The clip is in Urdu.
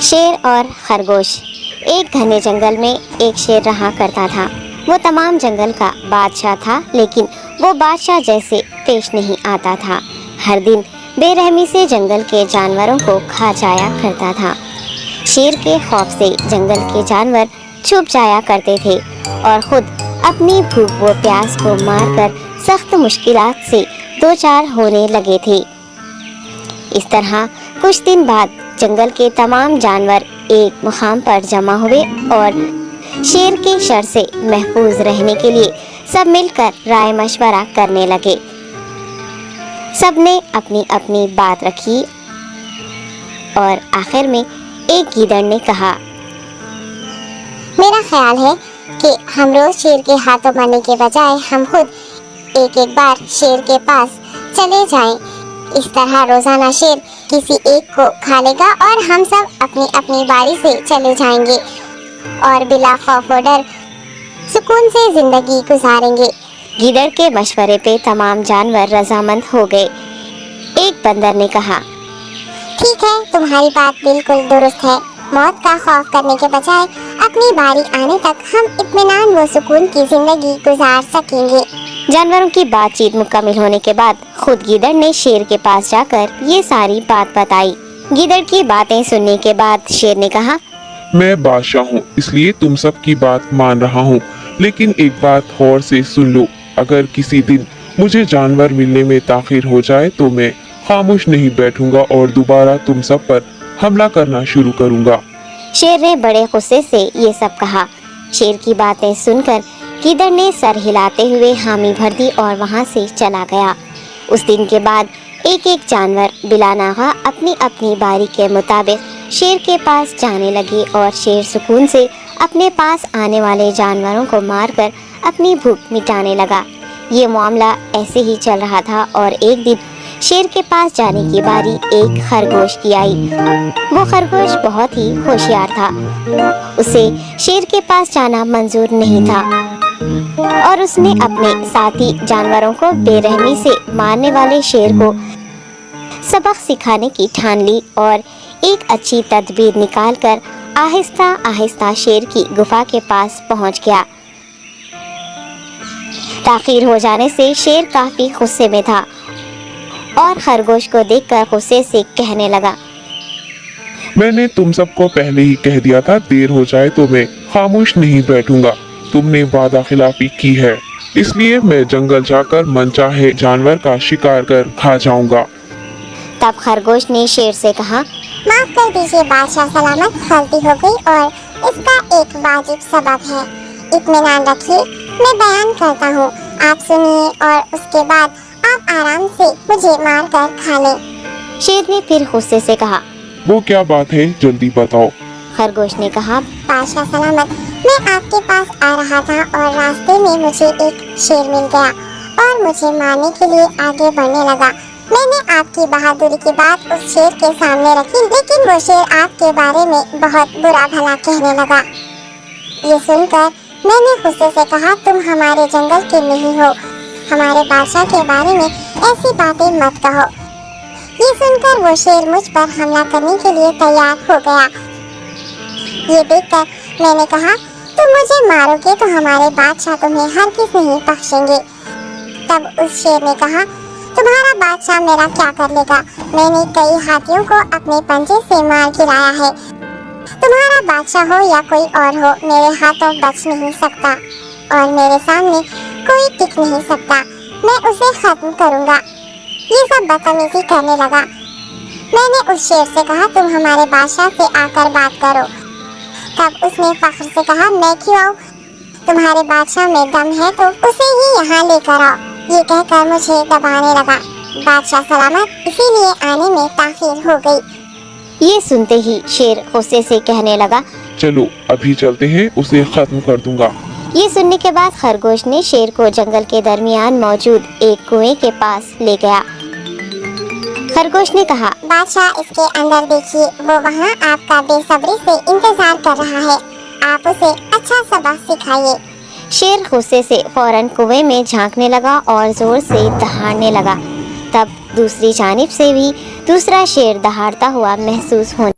شیر اور خرگوش۔ ایک گھنے جنگل میں ایک شیر رہا کرتا تھا۔ وہ تمام جنگل کا بادشاہ تھا، لیکن وہ بادشاہ جیسے پیش نہیں آتا تھا۔ ہر دن بے رحمی سے جنگل کے جانوروں کو کھا جایا کرتا تھا۔ شیر کے خوف سے جنگل کے جانور چھپ جایا کرتے تھے اور خود اپنی بھوک و پیاس کو مار کر سخت مشکلات سے دوچار ہونے لگے تھے۔ اس طرح کچھ دن بعد جنگل کے تمام جانور ایک مقام پر جمع ہوئے اور شیر کے شر سے محفوظ رہنے کے لیے سب مل کر رائے مشورہ کرنے لگے۔ سب نے اپنی اپنی بات رکھی اور آخر میں ایک گیدڑ نے کہا، میرا خیال ہے کہ ہم روز شیر کے ہاتھوں مرنے کے بجائے ہم خود ایک بار شیر کے پاس چلے جائیں۔ اس طرح روزانہ شیر کسی ایک کو کھا لے گا اور ہم سب اپنی اپنی باری سے چلے جائیں گے اور بلا خوف و ڈر سکون سے زندگی گزاریں گے۔ گیدڑ کے مشورے پہ تمام جانور رضامند ہو گئے۔ ایک بندر نے کہا، ٹھیک ہے، تمہاری بات بالکل درست ہے۔ موت کا خوف کرنے کے بجائے اپنی باری آنے تک ہم اطمینان و سکون کی زندگی گزار سکیں گے۔ جانوروں کی بات چیت مکمل ہونے کے بعد خود گیدڑ نے شیر کے پاس جا کر یہ ساری بات بتائی۔ گیدڑ کی باتیں سننے کے بعد شیر نے کہا، میں بادشاہ ہوں، اس لیے تم سب کی بات مان رہا ہوں، لیکن ایک بات غور سے سن لو۔ اگر کسی دن مجھے جانور ملنے میں تاخیر ہو جائے تو میں خاموش نہیں بیٹھوں گا اور دوبارہ تم سب پر حملہ کرنا شروع کروں گا۔ شیر نے بڑے غصے سے یہ سب کہا۔ شیر کی باتیں سن کر گیدڑ نے سر ہلاتے ہوئے حامی بھر دی اور وہاں سے چلا گیا۔ اس دن کے بعد ایک ایک جانور بلا ناغہ اپنی اپنی باری کے مطابق شیر کے پاس جانے لگے اور شیر سکون سے اپنے پاس آنے والے جانوروں کو مار کر اپنی بھوک مٹانے لگا۔ یہ معاملہ ایسے ہی چل رہا تھا اور ایک دن شیر کے پاس جانے کی باری ایک خرگوش کی آئی۔ وہ خرگوش بہت ہی ہوشیار تھا۔ اسے شیر کے پاس جانا منظور نہیں تھا اور اس نے اپنے ساتھی جانوروں کو بے رحمی سے مارنے والے شیر کو سبق سکھانے کی ٹھان لی اور ایک اچھی تدبیر نکال کر آہستہ آہستہ شیر کی گفا کے پاس پہنچ گیا۔ تاخیر ہو جانے سے شیر کافی غصے میں تھا اور خرگوش کو دیکھ کر غصے سے کہنے لگا، میں نے تم سب کو پہلے ہی کہہ دیا تھا، دیر ہو جائے تو میں خاموش نہیں بیٹھوں گا۔ تم نے وعدہ خلافی کی ہے، اس لیے میں جنگل جا کر من چاہے جانور کا شکار کر کھا جاؤں گا۔ تب خرگوش نے شیر سے کہا، معاف کر دیجیے بادشاہ سلامت، غلطی ہو گئی اور اس کا ایک واجب سبب ہے۔ اطمینان رکھیے، میں بیان کرتا ہوں، آپ سنیے اور اس کے بعد آپ آرام سے مجھے مار کر کھا لیں۔ شیر نے پھر غصے سے کہا، وہ کیا بات ہے، جلدی بتاؤ۔ خرگوش نے کہا، بادشاہ سلامت، میں آپ کے پاس آ رہا تھا اور راستے میں مجھے ایک شیر مل گیا اور مجھے مارنے کے لیے آگے بڑھنے لگا۔ میں نے آپ کی بہادری کی بات اس شیر کے سامنے رکھی، لیکن وہ شیر آپ کے بارے میں بہت برا بھلا کہنے لگا۔ یہ سن کر میں نے غصے سے کہا، تم ہمارے جنگل کے نہیں ہو، ہمارے بادشاہ کے بارے میں ایسی باتیں مت کہو۔ یہ سن کر وہ شیر مجھ پر حملہ کرنے کے لیے تیار ہو گیا۔ یہ دیکھ کر میں نے کہا، تم مجھے مارو گے تو ہمارے بادشاہ تمہیں ہرگز نہیں بخشیں گے۔ تب اس شیر نے کہا، تمہارا بادشاہ میرا کیا کر لے گا؟ میں نے کئی ہاتھیوں کو اپنے پنجے سے مار گرایا ہے، تمہارا بادشاہ ہو یا کوئی اور ہو، میرے ہاتھوں بچ نہیں سکتا اور میرے سامنے کوئی ٹک نہیں سکتا، میں اسے ختم کروں گا۔ یہ سب بدتمیزی کرنے لگا۔ میں نے اس شیر سے کہا، تم ہمارے بادشاہ سے آ کر بات کرو۔ تب اس نے فخر سے کہا، میں کیوں آؤں؟ تمہارے بادشاہ میں دم ہے تو اسے ہی یہاں لے کر آؤ۔ یہ کہہ کر مجھے دبانے لگا۔ بادشاہ سلامت، اسی لیے آنے میں تاخیر ہو گئی۔ یہ سنتے ہی شیر غصے سے کہنے لگا، چلو ابھی چلتے ہیں، اسے ختم کر دوں گا۔ یہ سننے کے بعد خرگوش نے شیر کو جنگل کے درمیان موجود ایک کنویں کے پاس لے گیا۔ خرگوش نے کہا، بادشاہ اس کے اندر دیکھیے، وہ وہاں آپ کا بے صبری سے انتظار کر رہا ہے، آپ اسے اچھا سبق سکھائیے۔ شیر غصے سے فوراً کنویں میں جھانکنے لگا اور زور سے دہاڑنے لگا۔ تب دوسری جانب سے بھی دوسرا شیر دہاڑتا ہوا محسوس ہونے